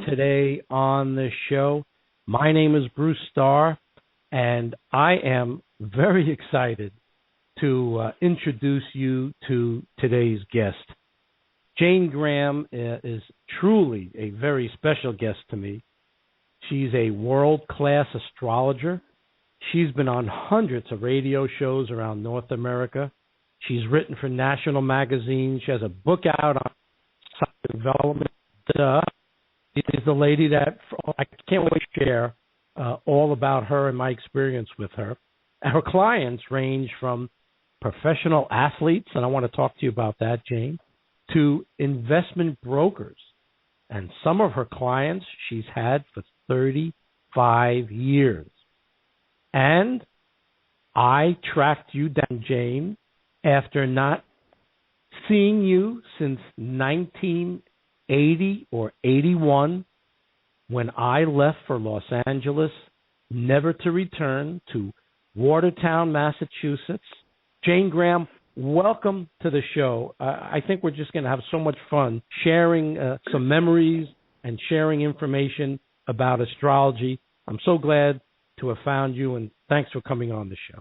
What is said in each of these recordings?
today on the show. My name is Bruce Starr, and I am very excited to introduce you to today's guest. Jane Graham is truly a very special guest to me. She's a world-class astrologer. She's been on hundreds of radio shows around North America. She's written for national magazines. She has a book out on development. Is the lady that I can't wait to share all about her and my experience with her. Her clients range from professional athletes, and I want to talk to you about that, Jane, to investment brokers. And some of her clients she's had for 35 years. And I tracked you down, Jane, after not seeing you since 1980 or 81, when I left for Los Angeles, never to return, to Watertown, Massachusetts. Jane Graham, welcome to the show. I think we're just going to have so much fun sharing some memories and sharing information about astrology. I'm so glad to have found you, and thanks for coming on the show.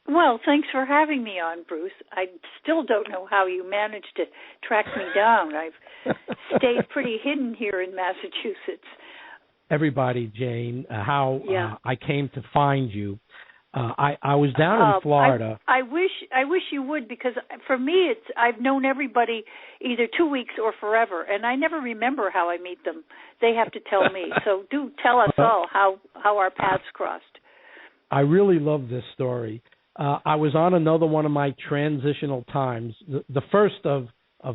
Well, thanks for having me on, Bruce. I still don't know how you managed to track me down. I've stayed pretty hidden here in Massachusetts. Everybody, Jane, how I came to find you. I was down in Florida. I wish you would, because for me, I've known everybody either 2 weeks or forever, and I never remember how I meet them. They have to tell me. So do tell us all how our paths crossed. I really love this story. I was on another one of my transitional times, the first of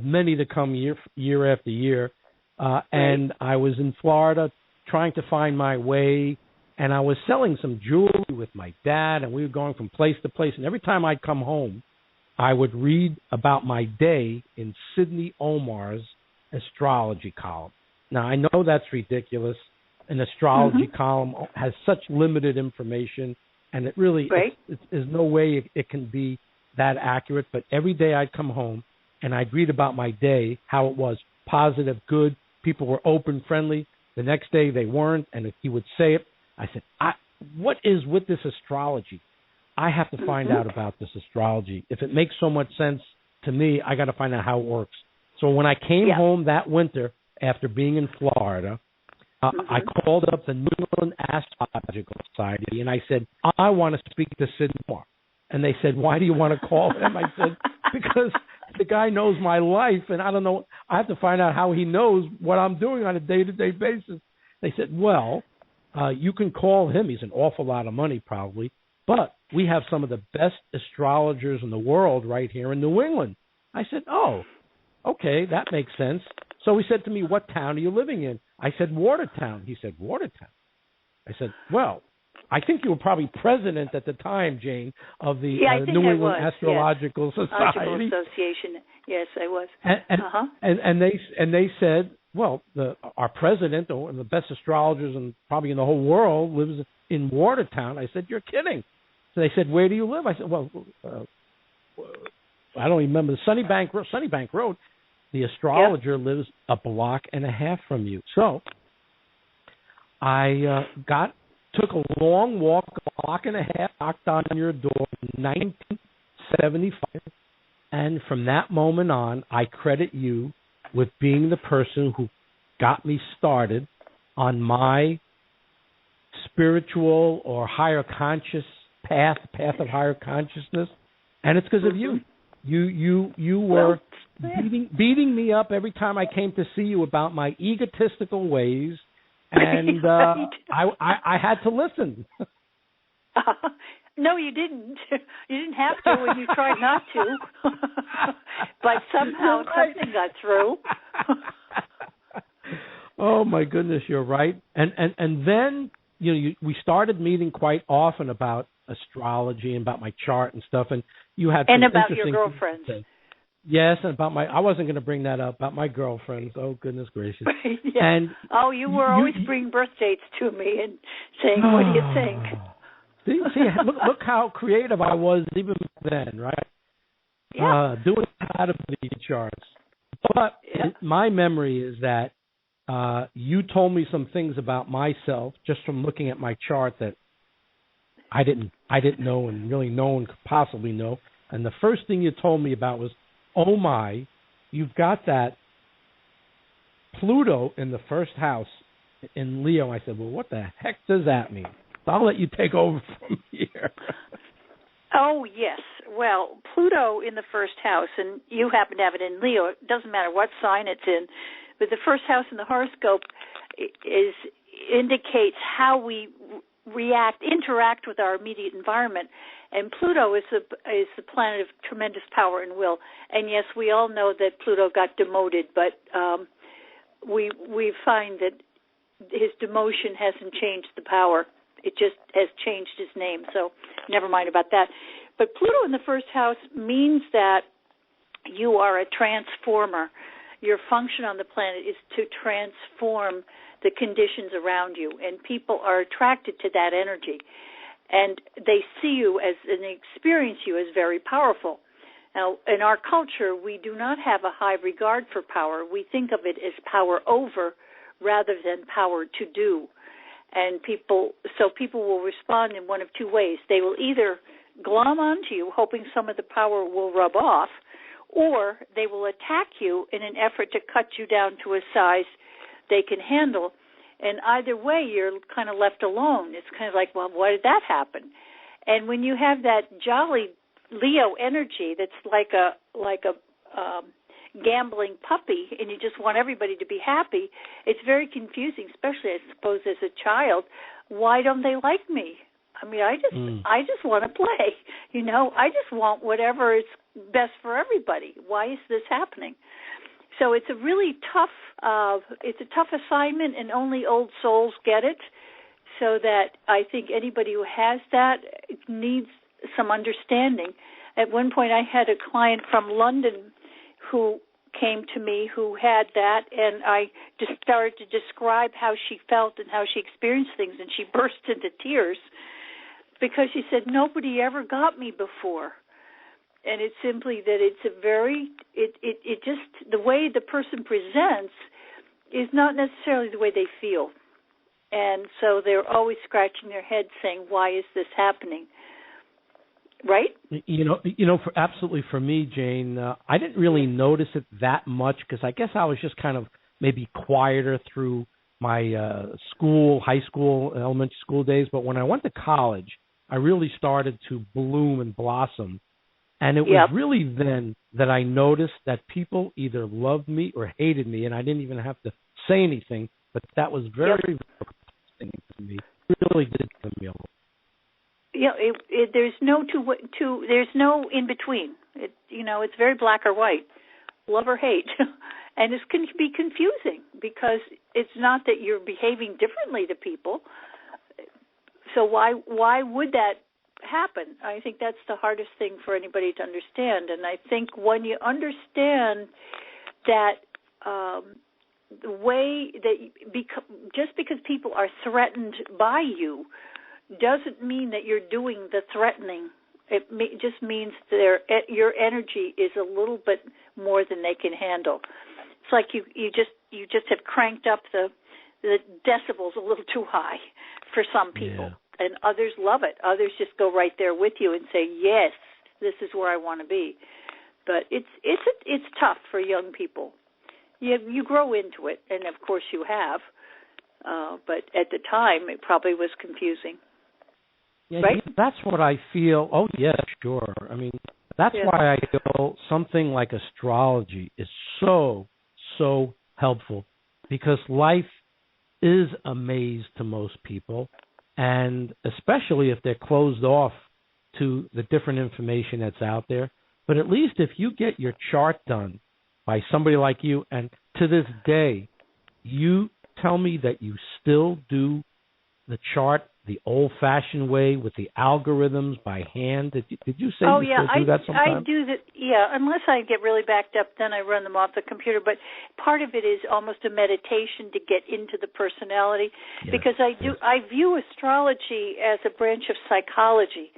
many to come year after year, and I was in Florida trying to find my way. And I was selling some jewelry with my dad, and we were going from place to place. And every time I'd come home, I would read about my day in Sidney Omar's astrology column. Now, I know that's ridiculous. An astrology column has such limited information, and it really there's no way it can be that accurate. But every day I'd come home, and I'd read about my day, how it was positive, good, people were open, friendly. The next day they weren't, and if he would say it, I said, what is with this astrology? I have to find out about this astrology. If it makes so much sense to me, I got to find out how it works. So when I came home that winter after being in Florida, I called up the New England Astrological Society, and I said, I want to speak to Sid Moore. And they said, why do you want to call him? I said, because the guy knows my life, and I don't know. I have to find out how he knows what I'm doing on a day-to-day basis. They said, well, you can call him. He's an awful lot of money probably, but we have some of the best astrologers in the world right here in New England. I said, oh, okay, that makes sense. So he said to me, what town are you living in? I said, Watertown. He said, Watertown. I said, well, I think you were probably president at the time, Jane, of the New England Astrological Society. Association. Yes, I was. And they said, well, our president, or the best astrologers probably in the whole world, lives in Watertown. I said, you're kidding. So they said, where do you live? I said, well, I don't remember. Sunnybank Road. The astrologer lives a block and a half from you. So I took a long walk, a block and a half, knocked on your door in 1975, and from that moment on, I credit you with being the person who got me started on my spiritual or higher conscious path of higher consciousness, and it's because of you. You were beating me up every time I came to see you about my egotistical ways, and I had to listen. No, you didn't. You didn't have to when you tried not to. But somehow something got through. Oh my goodness, you're right. And then we started meeting quite often about astrology and about my chart and stuff, and you had some about interesting your girlfriends. Yes, and about I wasn't going to bring that up about my girlfriends. Oh goodness gracious! And you were always bringing birth dates to me and saying, "What do you think?" See, look how creative I was even then, right? Yeah. Doing how to be charts. But my memory is that you told me some things about myself just from looking at my chart that I didn't know, and really no one could possibly know. And the first thing you told me about was, oh my, you've got that Pluto in the first house in Leo. I said, well, what the heck does that mean? So I'll let you take over from here. Oh, yes. Well, Pluto in the first house, and you happen to have it in Leo. It doesn't matter what sign it's in, but the first house in the horoscope indicates how we interact with our immediate environment. And Pluto is the planet of tremendous power and will. And yes, we all know that Pluto got demoted, but we find that his demotion hasn't changed the power. It just has changed his name, so never mind about that. But Pluto in the first house means that you are a transformer. Your function on the planet is to transform the conditions around you, and people are attracted to that energy. And they see you as and they experience you as very powerful. Now, in our culture, we do not have a high regard for power. We think of it as power over rather than power to do. And people will respond in one of two ways. They will either glom onto you, hoping some of the power will rub off, or they will attack you in an effort to cut you down to a size they can handle. And either way, you're kind of left alone. It's kind of like, well, why did that happen? And when you have that jolly Leo energy that's like a gambling puppy, and you just want everybody to be happy, it's very confusing, especially, I suppose, as a child. Why don't they like me? I mean, I just want to play. I just want whatever is best for everybody. Why is this happening? So it's a really tough assignment, and only old souls get it. So that I think anybody who has that needs some understanding. At one point, I had a client from London who came to me who had that, and I just started to describe how she felt and how she experienced things, and she burst into tears because she said, nobody ever got me before. And it's simply that it's the way the person presents is not necessarily the way they feel. And so they're always scratching their head saying, why is this happening? Right? Absolutely for me, Jane, I didn't really notice it that much because I guess I was just kind of maybe quieter through my high school, elementary school days. But when I went to college, I really started to bloom and blossom. And it was really then that I noticed that people either loved me or hated me, and I didn't even have to say anything. But that was very, very interesting to me. It really did to me a lot. Yeah, there's no there's no in between. It's very black or white, love or hate, and it can be confusing because it's not that you're behaving differently to people. So why would that happen? I think that's the hardest thing for anybody to understand. And I think when you understand that the way that just because people are threatened by you doesn't mean that you're doing the threatening. It just means your energy is a little bit more than they can handle. It's like you just have cranked up the decibels a little too high for some people, and others love it. Others just go right there with you and say, "Yes, this is where I want to be." But it's tough for young people. You grow into it, and of course you have. But at the time, it probably was confusing. Yeah, right? That's what I feel. Oh, yeah, sure. I mean, that's why I feel something like astrology is so, so helpful, because life is a maze to most people, and especially if they're closed off to the different information that's out there. But at least if you get your chart done by somebody like you, and to this day, you tell me that you still do the chart the old-fashioned way with the algorithms by hand. Did you say you still do that sometimes? I do that. Yeah, unless I get really backed up, then I run them off the computer. But part of it is almost a meditation to get into the personality, because I view astrology as a branch of psychology.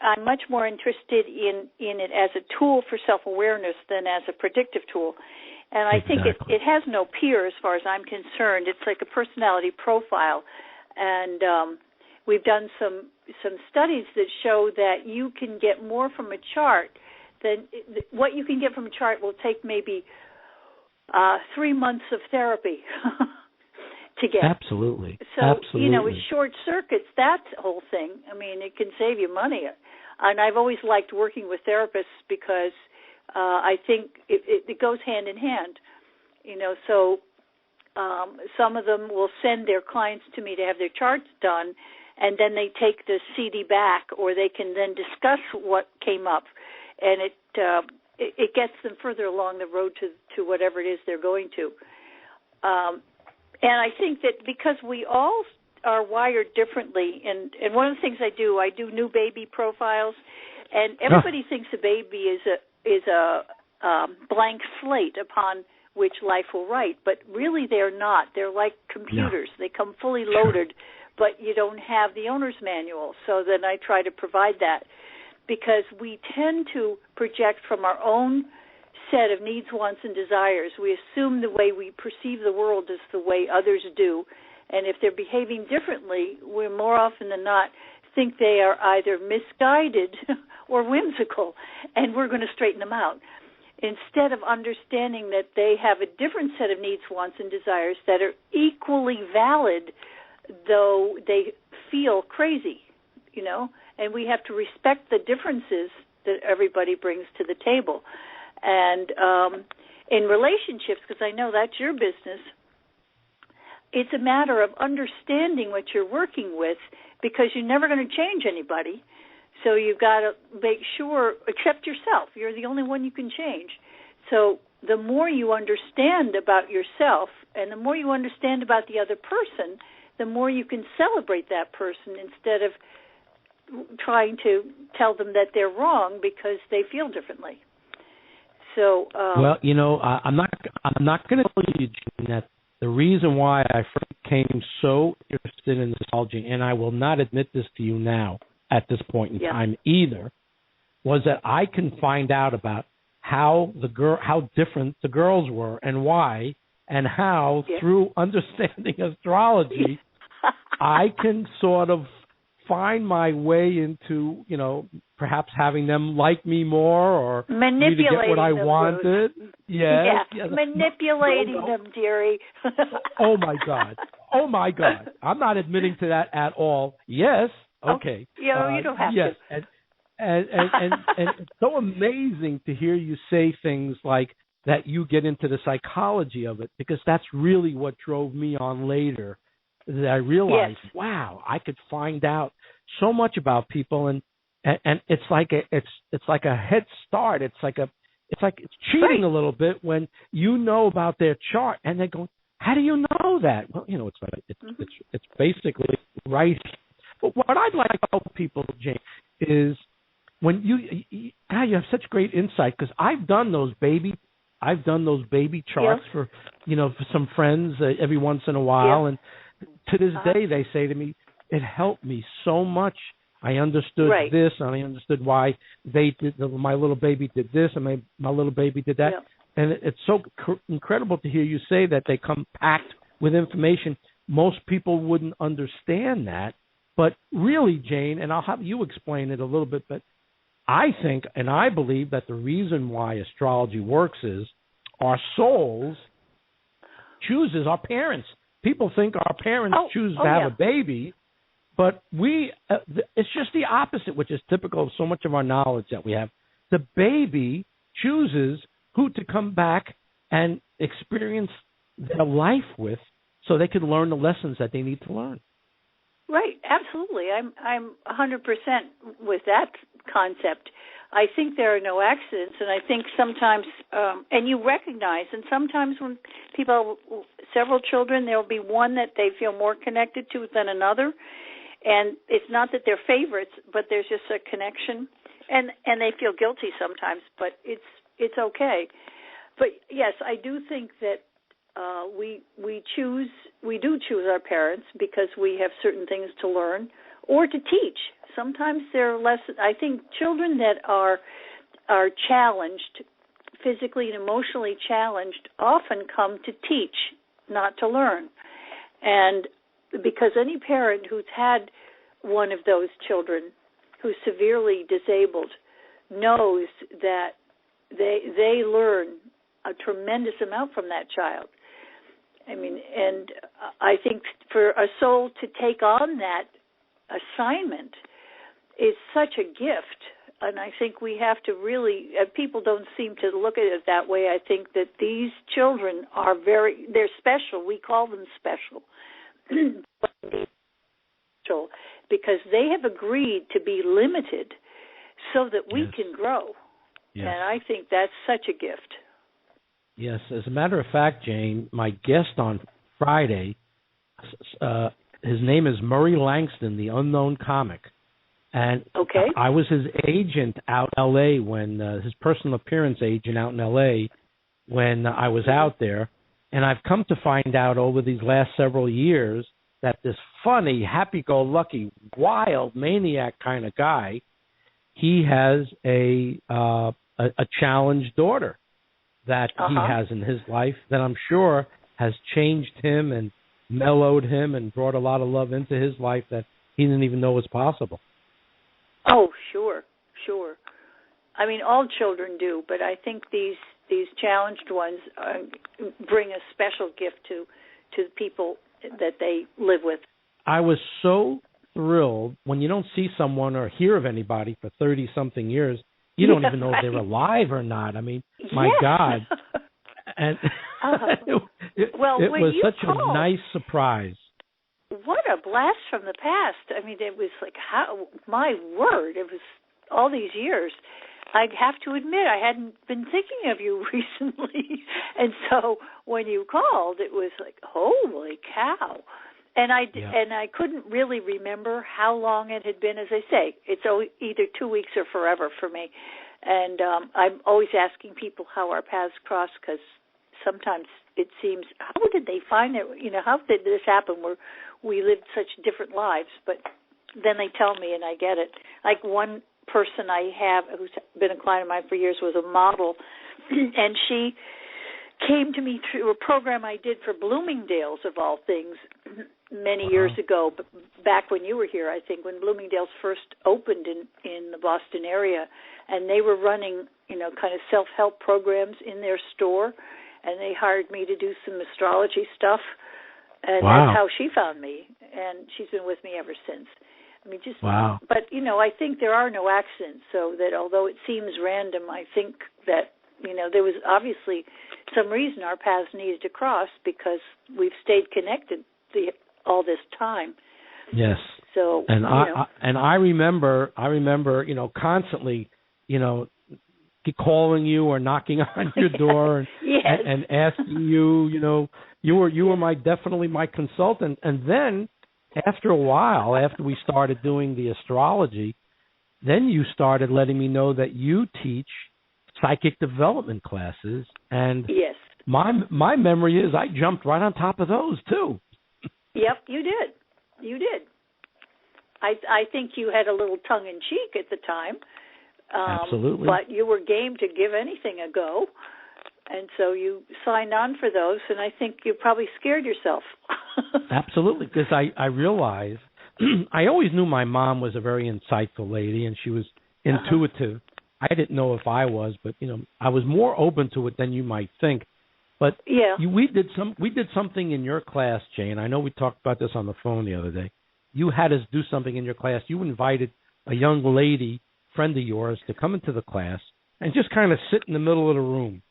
I'm much more interested in it as a tool for self-awareness than as a predictive tool. And I think it has no peer as far as I'm concerned. It's like a personality profile. And we've done some studies that show that you can get more from a chart than what you can get from a chart will take maybe 3 months of therapy to get. Absolutely. So, Absolutely. It short circuits that whole thing. I mean, it can save you money. And I've always liked working with therapists because I think it goes hand in hand. So some of them will send their clients to me to have their charts done, and then they take the CD back, or they can then discuss what came up, and it gets them further along the road to whatever it is they're going to. And I think that because we all are wired differently, and one of the things I do new baby profiles, and everybody thinks a baby is a blank slate upon which life will write, but really they're not. They're like computers. They come fully loaded, but you don't have the owner's manual. So then I try to provide that, because we tend to project from our own set of needs, wants, and desires. We assume the way we perceive the world is the way others do, and if they're behaving differently, we more often than not think they are either misguided or whimsical, and we're going to straighten them out, instead of understanding that they have a different set of needs, wants, and desires that are equally valid, though they feel crazy, and we have to respect the differences that everybody brings to the table. And in relationships, because I know that's your business, it's a matter of understanding what you're working with, because you're never going to change anybody. So you've got to make sure, except yourself, you're the only one you can change. So the more you understand about yourself and the more you understand about the other person, the more you can celebrate that person instead of trying to tell them that they're wrong because they feel differently. So well, I'm not going to tell you, Gene, that the reason why I first became so interested in astrology, and I will not admit this to you now at this point in time either, was that I can find out about how different the girls were and why, and how through understanding astrology, I can sort of find my way into, perhaps having them like me more, or manipulating me to get what I wanted. Yes. Manipulating them, dearie. Oh my God. I'm not admitting to that at all. Yes. Okay. You don't have to. And it's so amazing to hear you say things like that. You get into the psychology of it, because that's really what drove me on later. That I realized, wow, I could find out so much about people, and it's like a head start. It's cheating a little bit when you know about their chart, and they go, how do you know that? Well, it's basically right. But what I'd like to tell people, Jane, is when you have such great insight, because I've done those baby charts for some friends every once in a while, and to this day, they say to me, it helped me so much. I understood this, and I understood why my little baby did this, and my little baby did that. And it's so incredible to hear you say that they come packed with information. Most people wouldn't understand that. But really, Jane, and I'll have you explain it a little bit, but I think and I believe that the reason why astrology works is our souls chooses our parents. People think our parents choose to have a baby, but it's just the opposite, which is typical of so much of our knowledge that we have. The baby chooses who to come back and experience their life with, so they can learn the lessons that they need to learn. Right, absolutely. I'm 100% with that concept. I think there are no accidents, and I think sometimes, and you recognize, and sometimes when people have several children, there will be one that they feel more connected to than another, and it's not that they're favorites, but there's just a connection, and they feel guilty sometimes, but it's okay. But yes, I do think that we do choose our parents because we have certain things to learn or to teach. Sometimes they're less. I think children that are challenged physically and emotionally challenged often come to teach, not to learn. And because any parent who's had one of those children who's severely disabled knows that they learn a tremendous amount from that child. I mean, and I think for a soul to take on that assignment is such a gift. And I think we have to really, people don't seem to look at it that way. I think that these children are they're special. We call them special. Because they have agreed to be limited so that we can grow. Yes. And I think that's such a gift. Yes. As a matter of fact, Jane, my guest on Friday, his name is Murray Langston, the unknown comic. And I was his agent out in L.A. when his personal appearance agent out in L.A. when I was out there. And I've come to find out over these last several years that this funny, happy-go-lucky, wild maniac kind of guy, he has a challenged daughter that he has in his life that I'm sure has changed him and mellowed him and brought a lot of love into his life that he didn't even know was possible. Oh, sure. I mean, all children do, but I think these challenged ones bring a special gift to the people that they live with. I was so thrilled when you don't see someone or hear of anybody for 30-something years. You don't even know if they're alive or not. I mean, my God. And it was such a nice surprise. What a blast from the past. I mean, it was like, my word, it was all these years. I have to admit, I hadn't been thinking of you recently. And so when you called, it was like, holy cow. And I couldn't really remember how long it had been. As I say, it's either 2 weeks or forever for me. And I'm always asking people how our paths cross, because sometimes it seems, how did they find it? You know, how did this happen where we lived such different lives? But then they tell me, and I get it. Like one person I have who's been a client of mine for years was a model, and she came to me through a program I did for Bloomingdale's, of all things, many years ago, but back when you were here, I think, when Bloomingdale's first opened in the Boston area, and they were running, kind of self-help programs in their store, and they hired me to do some astrology stuff, and that's how she found me, and she's been with me ever since. I mean, but, I think there are no accidents, so that although it seems random, I think that, there was obviously some reason our paths needed to cross, because we've stayed connected all this time. Yes. So, I remember, constantly, calling you or knocking on your door and asking you, you were definitely my consultant. And then after a while, after we started doing the astrology, then you started letting me know that you teach psychic development classes. And my memory is I jumped right on top of those too. Yep, you did. I think you had a little tongue-in-cheek at the time. Absolutely. But you were game to give anything a go. And so you signed on for those, and I think you probably scared yourself. Absolutely, because I realized, I always knew my mom was a very insightful lady, and she was intuitive. I didn't know if I was, but, I was more open to it than you might think. But we did something in your class, Jane. I know we talked about this on the phone the other day. You had us do something in your class. You invited a young lady, friend of yours, to come into the class and just kind of sit in the middle of the room.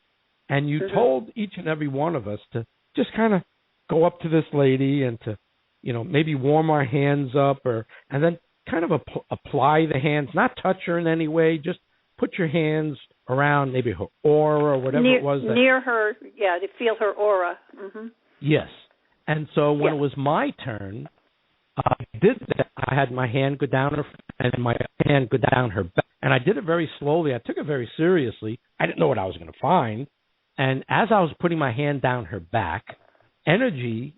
And you told each and every one of us to just kind of go up to this lady and to, maybe warm our hands up and then kind of apply the hands, not touch her in any way, just put your hands around maybe her aura or whatever it was. Near her, to feel her aura. Mm-hmm. Yes. And so when it was my turn, I did that. I had my hand go down her and my hand go down her back. And I did it very slowly. I took it very seriously. I didn't know what I was going to find. And as I was putting my hand down her back, energy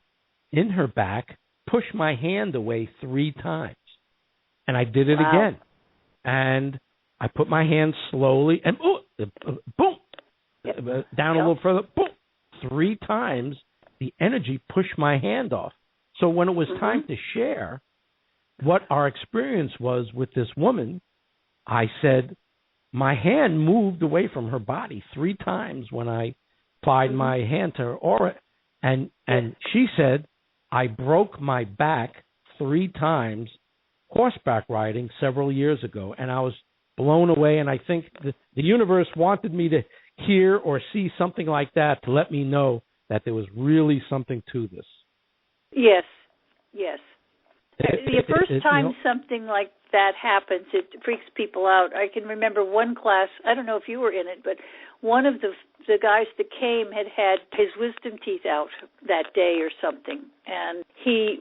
in her back pushed my hand away 3 times. And I did it again. And I put my hand slowly, and boom, down a little further, boom, 3 times the energy pushed my hand off. So when it was time to share what our experience was with this woman, I said, my hand moved away from her body 3 times when I applied my hand to her aura. And she said, I broke my back 3 times horseback riding several years ago. And I was blown away. And I think the universe wanted me to hear or see something like that to let me know that there was really something to this. Yes. The first time something like that happens, it freaks people out. I can remember one class, I don't know if you were in it, but one of the guys that came had his wisdom teeth out that day or something, and he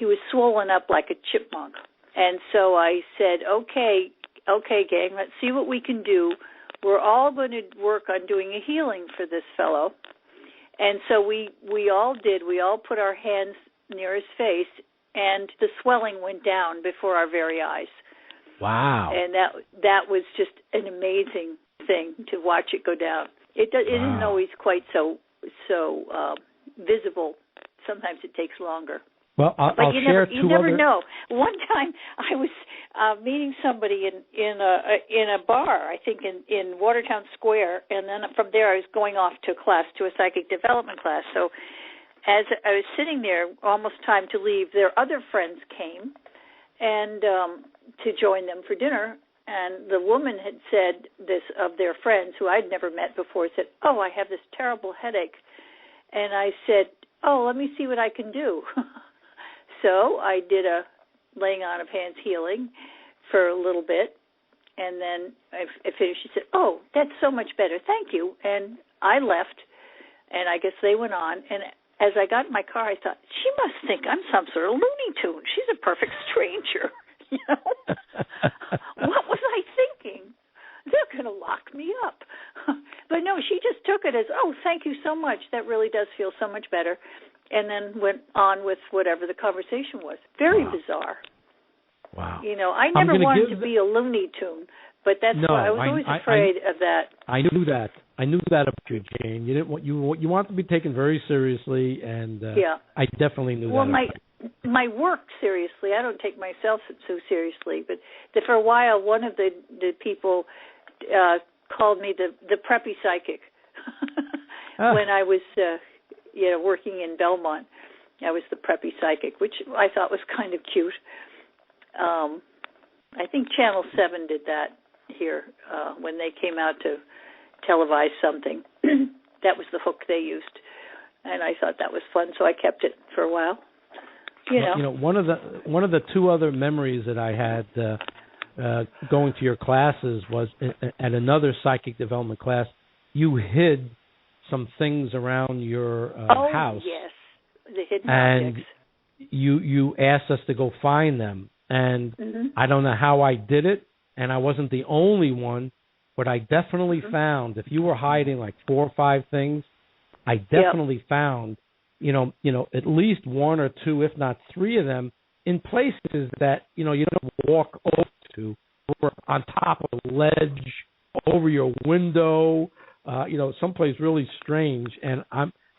was swollen up like a chipmunk. And so I said, okay, gang, let's see what we can do. We're all going to work on doing a healing for this fellow. And so we all did. We all put our hands near his face, and the swelling went down before our very eyes. Wow. And that was just an amazing thing to watch it go down. It isn't always quite so visible. Sometimes it takes longer. Well, I'll share two other. You never know. One time I was meeting somebody in a bar, I think in Watertown Square, and then from there I was going off to a psychic development class. So as I was sitting there, almost time to leave, their other friends came and to join them for dinner. And the woman had said this of their friends, who I'd never met before, said, "Oh, I have this terrible headache." And I said, "Oh, let me see what I can do." So I did a laying on of hands healing for a little bit, and then I finished. She said, "Oh, that's so much better. Thank you." And I left, and I guess they went on. And as I got in my car, I thought, she must think I'm some sort of Looney Tune. She's a perfect stranger. You know? What was I thinking? They're going to lock me up. But no, she just took it as, "Oh, thank you so much. That really does feel so much better." And then went on with whatever the conversation was. Very bizarre. Wow. You know, I never wanted to be a Looney Tune, but that's why I was always afraid of that. I knew that. I knew that about you, Jane. You didn't want you want to be taken very seriously, and I definitely knew that. Well, my work seriously. I don't take myself so seriously, but for a while, one of the people called me the preppy psychic when I was working in Belmont. I was the preppy psychic, which I thought was kind of cute. I think Channel 7 did that here when they came out to televise something. That was the hook they used, and I thought that was fun, so I kept it for a while. One of the two other memories that I had going to your classes was at another psychic development class. You hid some things around your house. Oh, yes, the hidden objects. And you asked us to go find them. And I don't know how I did it, and I wasn't the only one, but I definitely found, if you were hiding like 4 or 5 things, I definitely found, at least 1 or 2, if not 3 of them in places that, you don't walk over to, or on top of a ledge, over your window, someplace really strange. And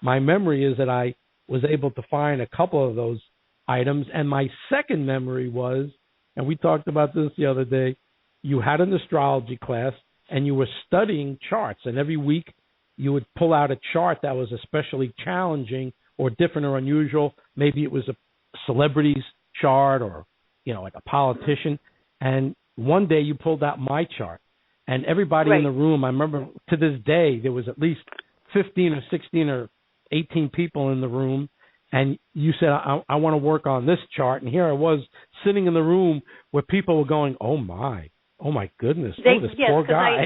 my memory is that I was able to find a couple of those items. And my second memory was, and we talked about this the other day, you had an astrology class and you were studying charts. And every week you would pull out a chart that was especially challenging or different or unusual. Maybe it was a celebrity's chart or, like a politician. And one day you pulled out my chart. And everybody in the room, I remember to this day, there was at least 15 or 16 or 18 people in the room. And you said, I want to work on this chart. And here I was sitting in the room where people were going, oh, my goodness, this poor guy.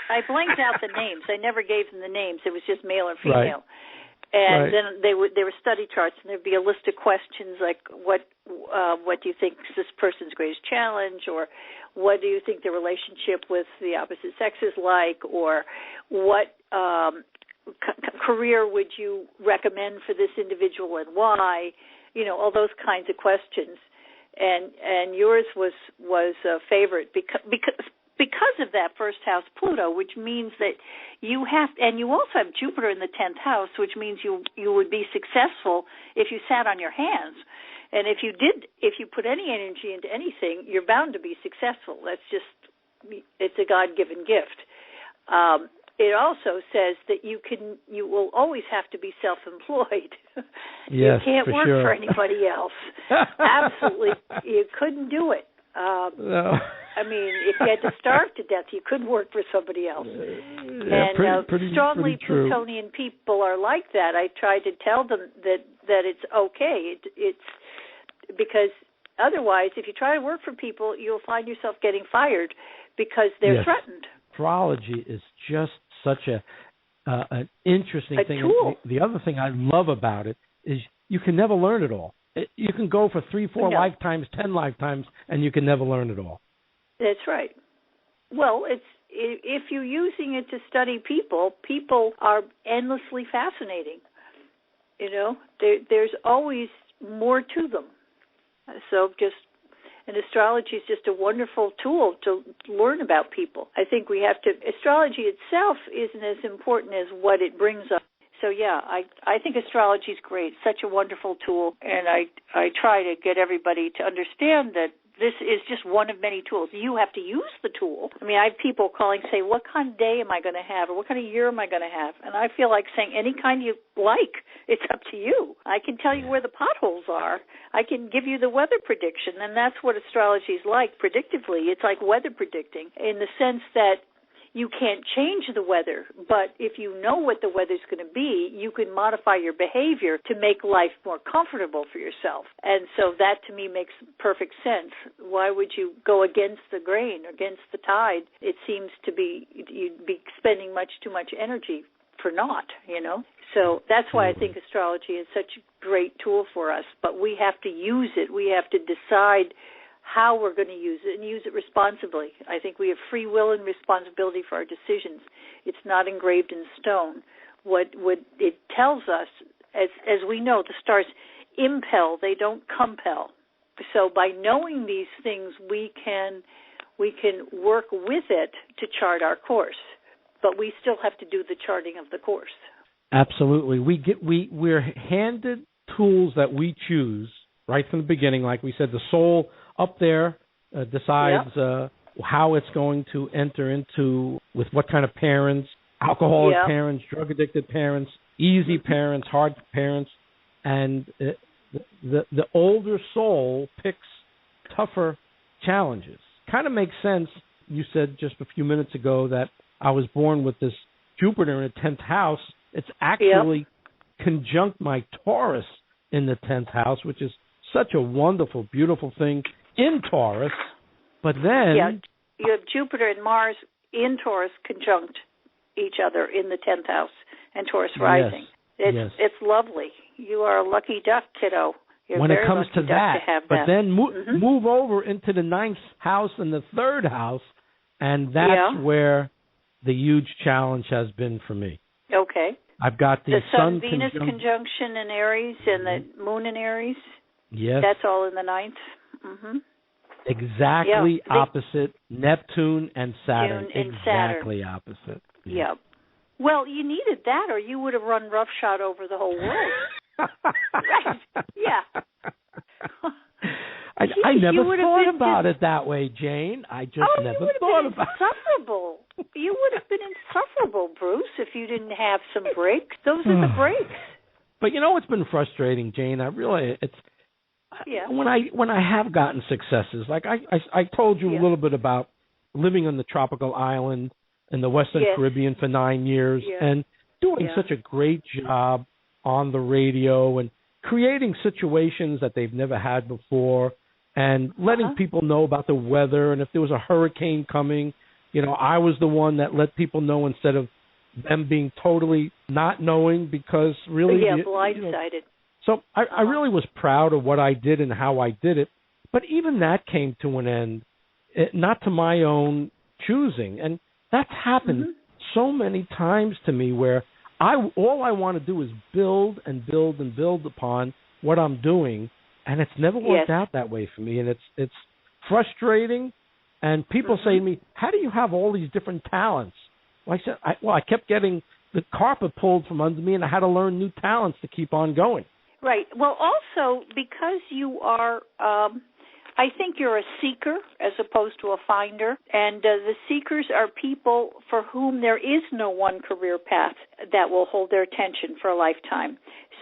I blanked out the names. I never gave them the names. It was just male or female. Right. And then they were study charts, and there'd be a list of questions like, what do you think is this person's greatest challenge, or what do you think the relationship with the opposite sex is like, or what career would you recommend for this individual and why, all those kinds of questions. And yours was a favorite because because of that first house Pluto, which means that you have, and you also have Jupiter in the 10th house, which means you would be successful if you sat on your hands. And if you put any energy into anything, you're bound to be successful. It's a God-given gift. It also says that you will always have to be self-employed. You can't work for anybody else. Absolutely, you couldn't do it. No. I mean, if you had to starve to death, you couldn't work for somebody else. Pretty strongly true. Plutonian people are like that. I try to tell them that it's okay. It's because otherwise, if you try to work for people, you'll find yourself getting fired because they're threatened. Astrology is just such an interesting thing. Tool. And the other thing I love about it is you can never learn it all. You can go for 3, 4 lifetimes, 10 lifetimes, and you can never learn it all. That's right. Well, if you're using it to study people are endlessly fascinating. You know, there's always more to them. So and astrology is just a wonderful tool to learn about people. I think astrology itself isn't as important as what it brings up. So, yeah, I think astrology is great. Such a wonderful tool, and I try to get everybody to understand that this is just one of many tools. You have to use the tool. I mean, I have people calling, say, what kind of day am I going to have, or what kind of year am I going to have? And I feel like saying any kind you like. It's up to you. I can tell you where the potholes are. I can give you the weather prediction, and that's what astrology is like, predictively. It's like weather predicting in the sense that you can't change the weather, but if you know what the weather's going to be, you can modify your behavior to make life more comfortable for yourself. And so that, to me, makes perfect sense. Why would you go against the grain, against the tide? It seems to be you'd be spending much too much energy for naught, you know? So that's why I think astrology is such a great tool for us, but we have to use it. We have to decide how we're going to use it and use it responsibly. I think we have free will and responsibility for our decisions. It's not engraved in stone. What it tells us, as we know, the stars impel, they don't compel. So by knowing these things, we can work with it to chart our course, but we still have to do the charting of the course. Absolutely. We're handed tools that we choose right from the beginning. Like we said, the soul up there decides how it's going to enter into, with what kind of parents, alcoholic parents, drug-addicted parents, easy parents, hard parents, and the older soul picks tougher challenges. Kind of makes sense. You said just a few minutes ago that I was born with this Jupiter in the 10th house. It's actually conjunct my Taurus in the 10th house, which is such a wonderful, beautiful thing in Taurus. But then you have Jupiter and Mars in Taurus conjunct each other in the 10th house and Taurus rising. It's lovely. You are a lucky duck, kiddo. You're when very it comes lucky to that, to have but that. then move over into the 9th house and the 3rd house, and that's where the huge challenge has been for me. Okay. I've got the Sun-Venus conjunction in Aries and the Moon in Aries. Yes. That's all in the 9th. Mm-hmm. Exactly opposite Neptune and Saturn. Exactly opposite. Yeah. Well, you needed that, or you would have run roughshod over the whole world. Right. Yeah. I never thought about it that way, Jane. I just never thought about it. You would have been insufferable, Bruce, if you didn't have some breaks. Those are the breaks. But you know what's been frustrating, Jane? When I have gotten successes, like I told you a little bit about living on the tropical island in the Western Caribbean for 9 years and doing such a great job on the radio and creating situations that they've never had before and letting people know about the weather, and if there was a hurricane coming, you know, I was the one that let people know instead of them being totally not knowing, because really blindsided. So I really was proud of what I did and how I did it, but even that came to an end, not to my own choosing, and that's happened so many times to me where all I want to do is build and build and build upon what I'm doing, and it's never worked out that way for me, and it's frustrating, And people say to me, how do you have all these different talents? Well, I said, I kept getting the carpet pulled from under me, and I had to learn new talents to keep on going. Right. Well, also, because you are, I think you're a seeker as opposed to a finder, and the seekers are people for whom there is no one career path that will hold their attention for a lifetime.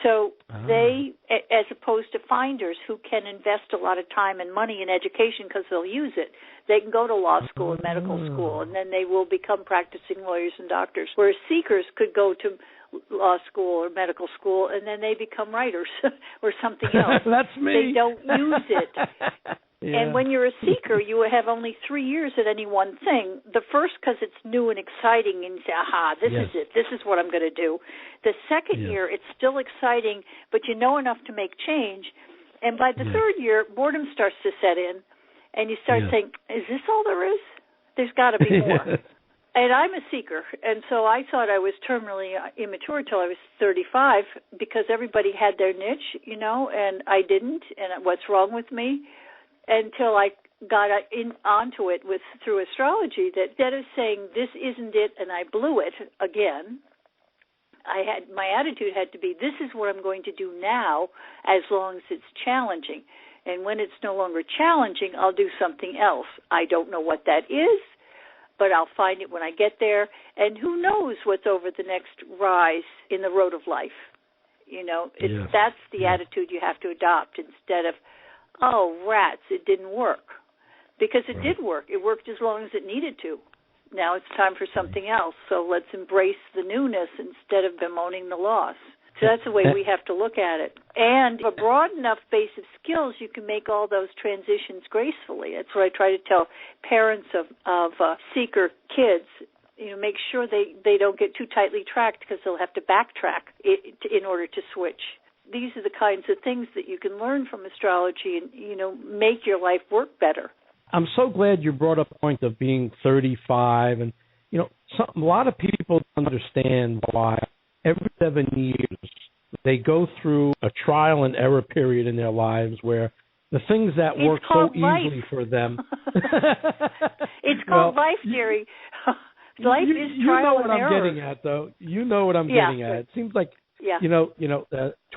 So they, as opposed to finders who can invest a lot of time and money in education because they'll use it, they can go to law school and medical school, and then they will become practicing lawyers and doctors, whereas seekers could go to law school or medical school, and then they become writers or something else. That's me. They don't use it. Yeah. And when you're a seeker, you have only 3 years at any one thing. The first, because it's new and exciting, and you say, aha, this is it. This is what I'm going to do. The second year, it's still exciting, but you know enough to make change. And by the third year, boredom starts to set in, and you start saying, is this all there is? There's got to be more. And I'm a seeker, and so I thought I was terminally immature until I was 35 because everybody had their niche, and I didn't, and what's wrong with me? Until I got onto it through astrology, that instead of saying this isn't it and I blew it again, my attitude had to be, this is what I'm going to do now as long as it's challenging. And when it's no longer challenging, I'll do something else. I don't know what that is, but I'll find it when I get there. And who knows what's over the next rise in the road of life. That's the attitude you have to adopt instead of, oh, rats, it didn't work. Because it did work. It worked as long as it needed to. Now it's time for something else. So let's embrace the newness instead of bemoaning the loss. So that's the way we have to look at it. And a broad enough base of skills, you can make all those transitions gracefully. That's what I try to tell parents of seeker kids. Make sure they don't get too tightly tracked because they'll have to backtrack in order to switch. These are the kinds of things that you can learn from astrology and, make your life work better. I'm so glad you brought up the point of being 35. And, a lot of people understand why every 7 years they go through a trial and error period in their lives where the things that work so easily for them. It's called life, Jerry. Life is trial and error. You know what I'm getting at, though. You know what I'm getting at. It seems like,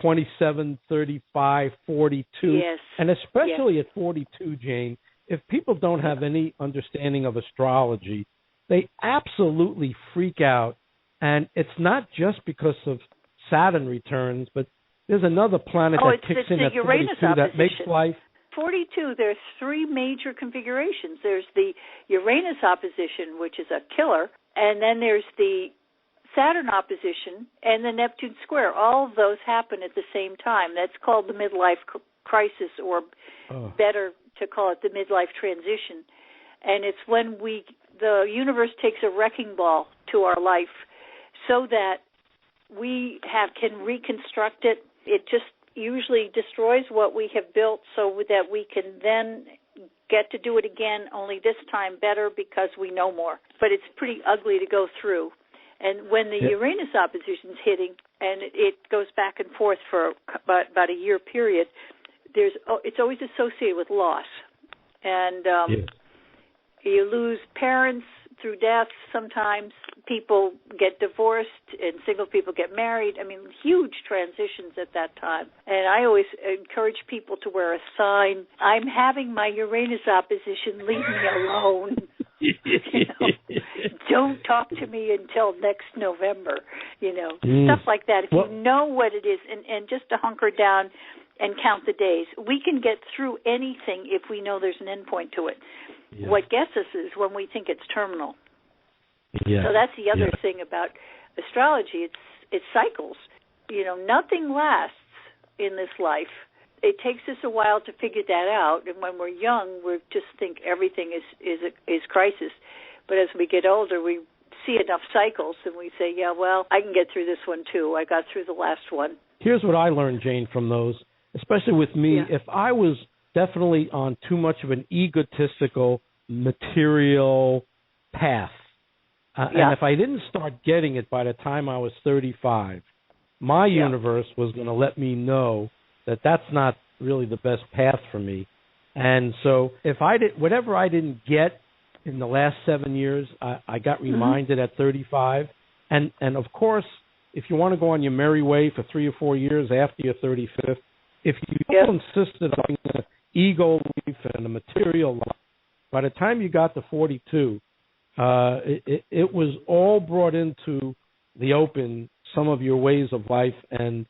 27, 35, 42. Yes. And especially at 42, Jane, if people don't have any understanding of astrology, they absolutely freak out. And it's not just because of Saturn returns, but there's another planet that kicks in at 42 that makes life. 42, there's 3 major configurations. There's the Uranus opposition, which is a killer, and then there's the Saturn opposition and the Neptune square. All of those happen at the same time. That's called the midlife crisis, or better to call it the midlife transition. And it's when the universe takes a wrecking ball to our life so that we can reconstruct it. It just usually destroys what we have built so that we can then get to do it again, only this time better because we know more. But it's pretty ugly to go through. And when the Uranus opposition's hitting, and it goes back and forth for about a year period, it's always associated with loss. And you lose parents through death. Sometimes people get divorced and single people get married. I mean, huge transitions at that time. And I always encourage people to wear a sign, I'm having my Uranus opposition, leave me alone. Don't talk to me until next November, stuff like that. If you know what it is, and just to hunker down and count the days. We can get through anything if we know there's an end point to it. Yeah. What gets us is when we think it's terminal. Yeah. So that's the other thing about astrology. It's cycles. Nothing lasts in this life. It takes us a while to figure that out, and when we're young, we just think everything is crisis. But as we get older, we see enough cycles, and we say, I can get through this one too. I got through the last one. Here's what I learned, Jane, from those, especially with me. Yeah. If I was definitely on too much of an egotistical, material path, and if I didn't start getting it by the time I was 35, my universe was going to let me know that that's not really the best path for me. And so if whatever I didn't get in the last 7 years, I got reminded at 35. And of course, if you want to go on your merry way for 3 or 4 years after your 35th, if you insisted on an ego life and a material life, by the time you got to 42, it was all brought into the open, some of your ways of life, and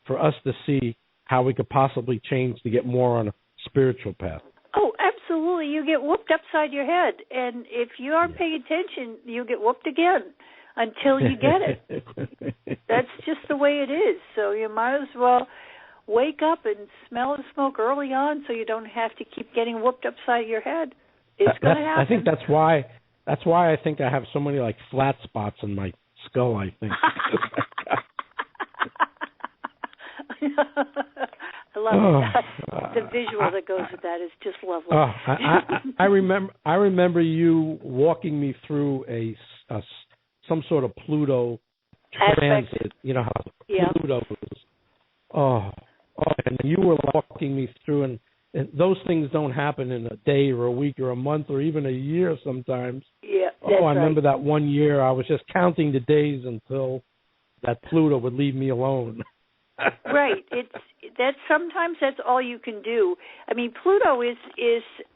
for us to see how we could possibly change to get more on a spiritual path. Oh, absolutely. You get whooped upside your head, and if you aren't paying attention, you get whooped again until you get it. That's just the way it is. So you might as well wake up and smell the smoke early on so you don't have to keep getting whooped upside your head. It's going to happen. I think that's why I think I have so many like flat spots in my skull, I think. I love it. The visual that goes with that is just lovely. I remember you walking me through some sort of Pluto transit. You know how Pluto is. And you were walking me through, and those things don't happen in a day or a week or a month or even a year sometimes. Yeah. I remember that one year I was just counting the days until that Pluto would leave me alone. Right. Sometimes that's all you can do. I mean, Pluto is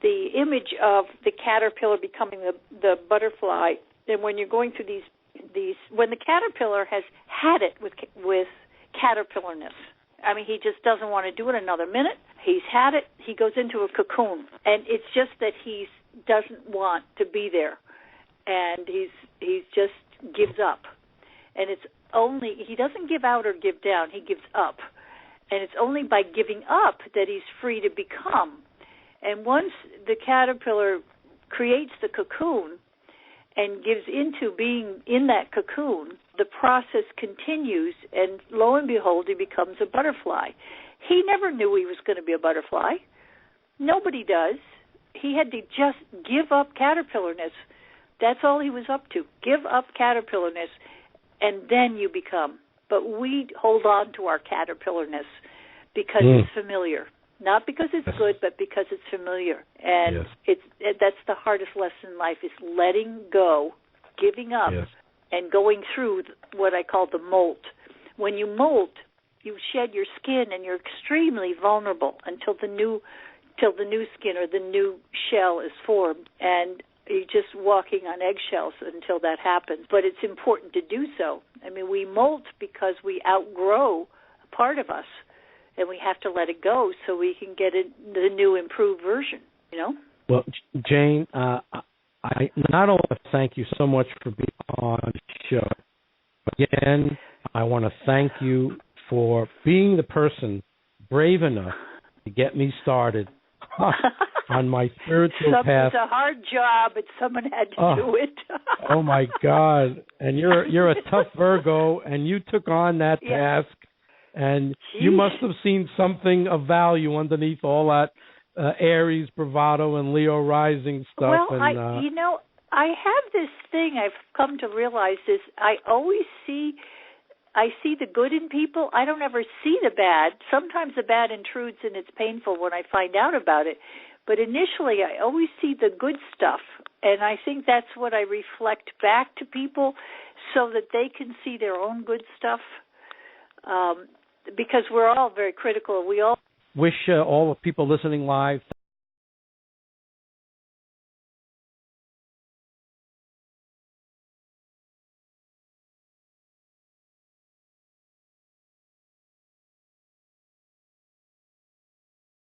the image of the caterpillar becoming the butterfly. And when you're going through these when the caterpillar has had it with caterpillarness, I mean, he just doesn't want to do it another minute. He's had it. He goes into a cocoon, and it's just that he doesn't want to be there, and he just gives up. And it's only, he doesn't give out or give down. He gives up, and it's only by giving up that he's free to become. And once the caterpillar creates the cocoon and gives into being in that cocoon, the process continues, and lo and behold, he becomes a butterfly. He never knew he was going to be a butterfly. Nobody does. He had to just give up caterpillarness. That's all he was up to. Give up caterpillarness, and then you become. But we hold on to our caterpillarness because it's familiar. Not because it's good, but because it's familiar. And that's the hardest lesson in life, is letting go, giving up, and going through what I call the molt. When you molt, you shed your skin, and you're extremely vulnerable until the new skin or the new shell is formed. And you're just walking on eggshells until that happens. But it's important to do so. I mean, we molt because we outgrow a part of us, and we have to let it go so we can get the new, improved version, you know? Well, Jane, I not only thank you so much for being on the show, but again, I want to thank you for being the person brave enough to get me started on my spiritual path. It's a hard job, but someone had to do it. Oh, my God. And you're a tough Virgo, and you took on that task. And you must have seen something of value underneath all that Aries, bravado, and Leo rising stuff. Well, and, I have this thing I've come to realize is I see the good in people. I don't ever see the bad. Sometimes the bad intrudes, and it's painful when I find out about it. But initially, I always see the good stuff. And I think that's what I reflect back to people so that they can see their own good stuff. Because we're all very critical. We all wish all the people listening live